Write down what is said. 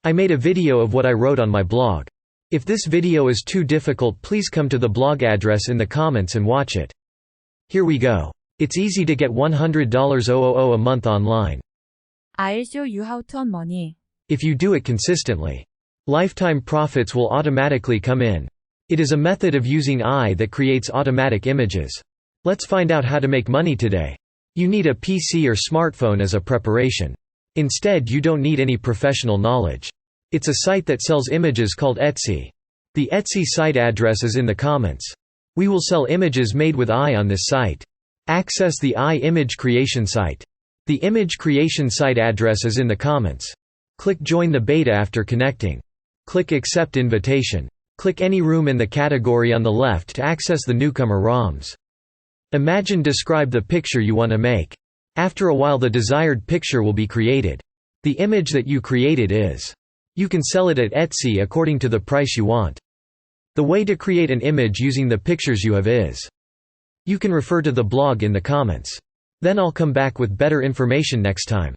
I made a video of what I wrote on my blog. If this video is too difficult, please come to the blog address in the comments and watch it. Here we go. It's easy to get $100 a month online. I'll show you how to earn money. If you do it consistently. Lifetime profits will automatically come in. It is a method of using AI that creates automatic images. Let's find out how to make money today. You need a PC or smartphone as a preparation. Instead, you don't need any professional knowledge. It's a site that sells images called Etsy. The Etsy site address is in the comments. We will sell images made with AI on this site. Access the AI image creation site. The image creation site address is in the comments. Click Join the beta after connecting. Click Accept invitation. Click any room in the category on the left to access the newcomer ROMs. Imagine describe the picture you want to make. After a while the desired picture will be created. The image that you created is. You can sell it at Etsy according to the price you want. The way to create an image using the pictures you have is. You can refer to the blog in the comments. Then I'll come back with better information next time.